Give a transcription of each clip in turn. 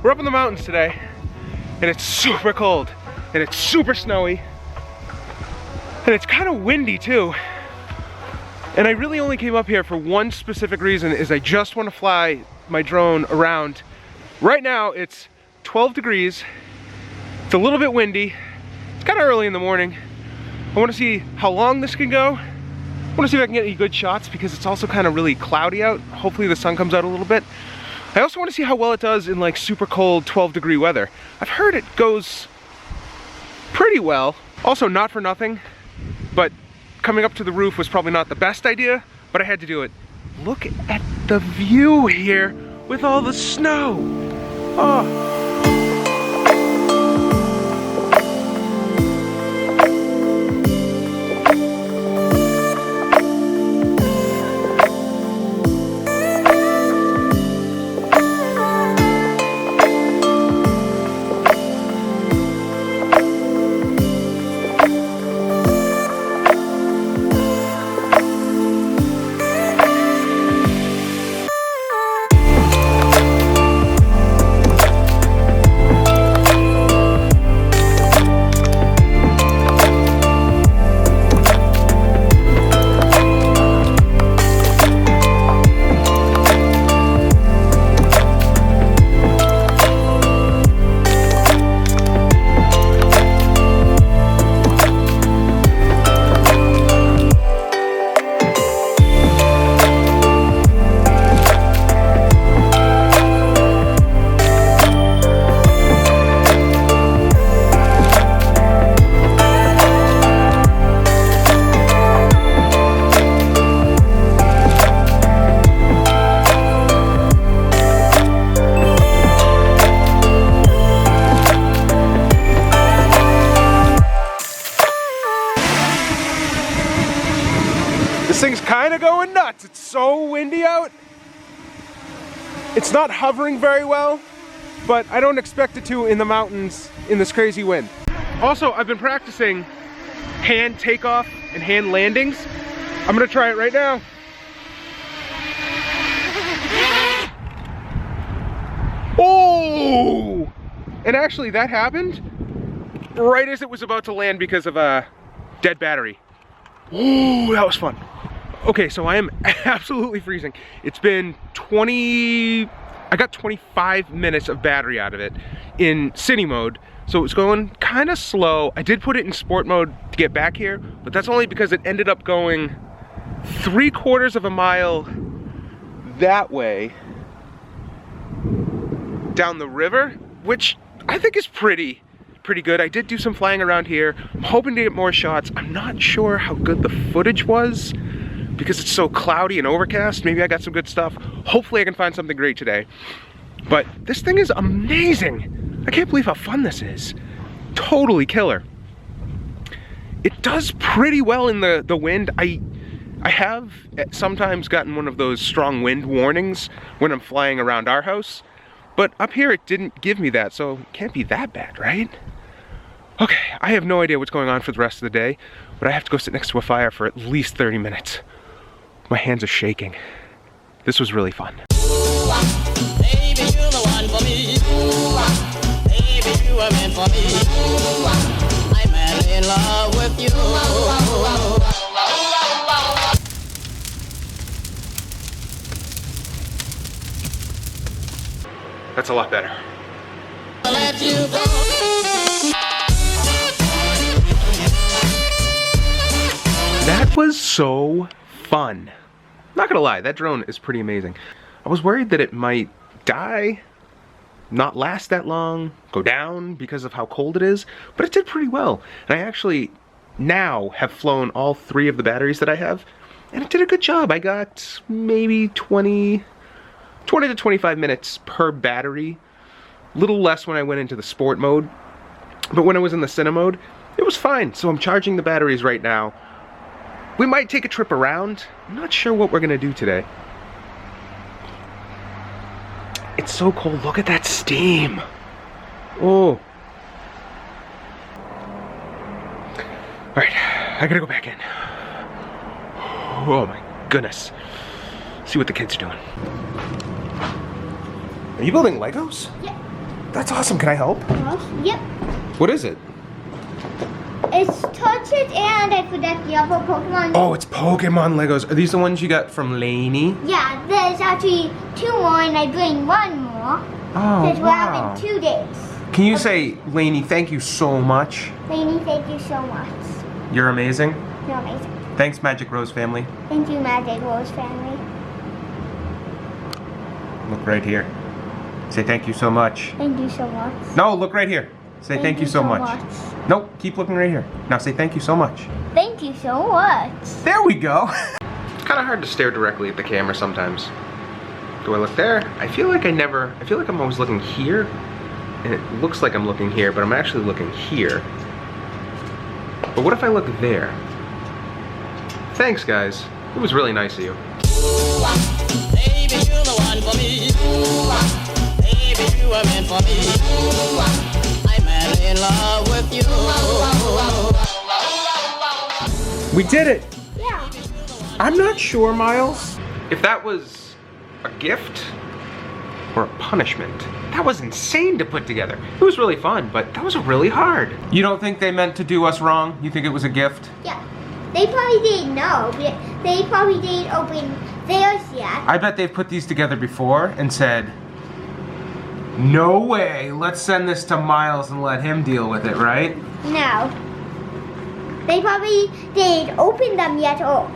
We're up in the mountains today, and it's super cold, and it's super snowy, and it's kind of windy too. And I really only came up here for one specific reason, is I just want to fly my drone around. Right now it's 12 degrees, it's a little bit windy, it's kind of early in the morning. I want to see how long this can go. I want to see if I can get any good shots because it's also kind of really cloudy out. Hopefully the sun comes out a little bit. I also want to see how well it does in like super cold 12-degree weather. I've heard it goes pretty well. Also, not for nothing, but coming up to the roof was probably not the best idea, but I had to do it. Look at the view here with all the snow. Oh. This thing's kind of going nuts. It's so windy out. It's not hovering very well, but I don't expect it to in the mountains in this crazy wind. Also, I've been practicing hand takeoff and hand landings. I'm gonna try it right now. Oh! And actually that happened right as it was about to land because of a dead battery. Ooh, that was fun. Okay, so I am absolutely freezing. It's been I got 25 minutes of battery out of it in city mode. So it's going kind of slow. I did put it in sport mode to get back here, but that's only because it ended up going 3/4 of a mile that way down the river, which I think is pretty good. I did do some flying around here. I'm hoping to get more shots. I'm not sure how good the footage was because it's so cloudy and overcast. Maybe I got some good stuff. Hopefully I can find something great today. But this thing is amazing. I can't believe how fun this is. Totally killer. It does pretty well in the wind. I have sometimes gotten one of those strong wind warnings when I'm flying around our house, but up here it didn't give me that, so it can't be that bad, right? Okay, I have no idea what's going on for the rest of the day, but I have to go sit next to a fire for at least 30 minutes. My hands are shaking. This was really fun. Baby, you're the one for me. Baby, you are meant for me. I'm madly in love with you. That's a lot better. Let you go. That was so fun. Not gonna lie, that drone is pretty amazing. I was worried that it might die, not last that long, go down because of how cold it is, but it did pretty well. And I actually now have flown all 3 of the batteries that I have, and it did a good job. I got maybe 20 to 25 minutes per battery. A little less when I went into the sport mode, but when I was in the cine mode, it was fine. So I'm charging the batteries right now. We might take a trip around. I'm not sure what we're gonna do today. It's so cold. Look at that steam. Oh. All right, I gotta go back in. Oh my goodness. See what the kids are doing. Are you building Legos? Yeah. That's awesome. Can I help? Yep. What is it? It's touch it and I forgot the other Pokemon. Oh, it's Pokemon Legos. Are these the ones you got from Lainey? Yeah, there's actually 2 more and I bring 1 more. Oh, Because we're wow. having 2 days. Can you say, Lainey, thank you so much? Lainey, thank you so much. You're amazing. You're amazing. Thanks, Magic Rose family. Thank you, Magic Rose family. Look right here. Say thank you so much. Thank you so much. No, look right here. Say thank you so much. Nope, keep looking right here. Now say thank you so much. Thank you so much. There we go. It's kind of hard to stare directly at the camera sometimes. Do I look there? I feel like I'm always looking here. And it looks like I'm looking here, but I'm actually looking here. But what if I look there? Thanks, guys. It was really nice of you. Baby, you're the one for me. Baby, you are meant for me. I'm madly in love with you. We did it! Yeah. I'm not sure, Miles, if that was a gift or a punishment. That was insane to put together. It was really fun, but that was really hard. You don't think they meant to do us wrong? You think it was a gift? Yeah. They probably didn't know. They probably didn't open theirs yet. I bet they've put these together before and said, no way, let's send this to Miles and let him deal with it, right? No. They probably didn't open them yet or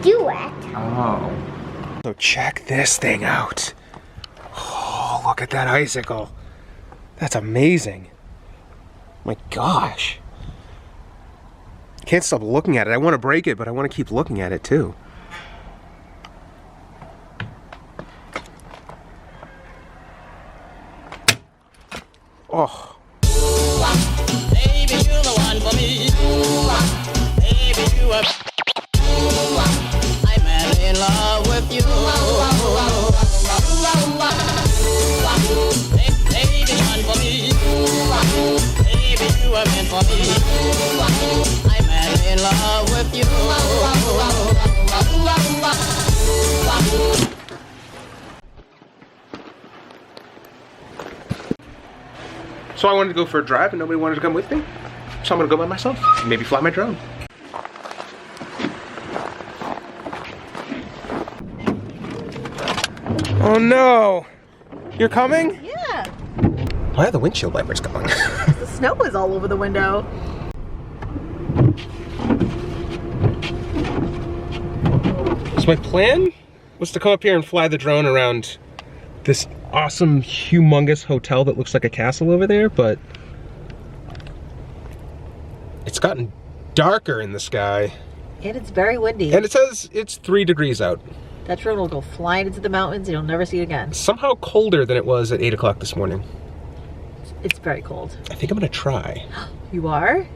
do it. Oh. So check this thing out. Oh, look at that icicle. That's amazing. My gosh. Can't stop looking at it. I want to break it, but I want to keep looking at it too. Oh. Baby, you're the one for me. Baby, you are. I'm madly in love with you. Baby, one for me. Baby, you are meant for me. I'm madly in love with you. So I wanted to go for a drive and nobody wanted to come with me. So I'm gonna go by myself. Maybe fly my drone. Oh no! You're coming? Yeah. Why are the windshield wipers going? The snow is all over the window. So my plan was to come up here and fly the drone around this awesome, humongous hotel that looks like a castle over there, but it's gotten darker in the sky. And it's very windy. And it says it's 3 degrees out. That drone will go flying into the mountains and you'll never see it again. Somehow colder than it was at 8 o'clock this morning. It's very cold. I think I'm gonna try. You are?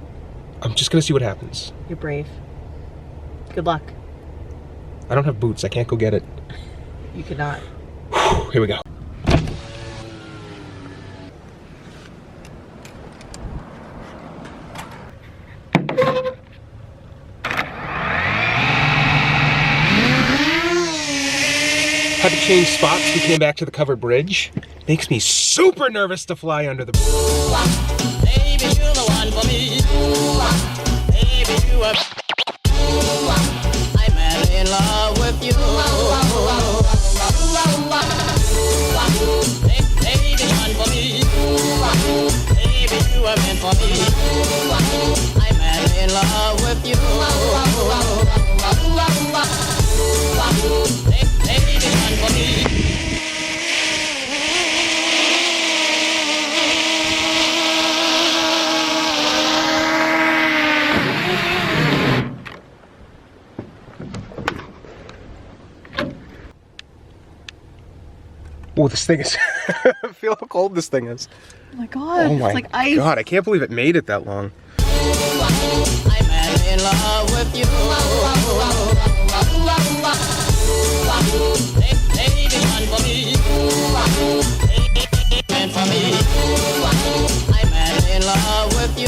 I'm just gonna see what happens. You're brave. Good luck. I don't have boots, I can't go get it. You cannot. Here we go. Had to change spots, we came back to the covered bridge. Makes me super nervous to fly under the bridge. Baby, you're the one for me. Baby, you are. I'm madly in love with you. Baby, one for me. Baby, you are meant for me. I'm madly in love with you. Baby, one for me. Oh, this thing is... Feel how cold this thing is. Oh my god, Oh my it's like ice. god, I can't believe it made it that long. I'm madly in love with you. Baby, one for me. And for me. I'm madly in love with you.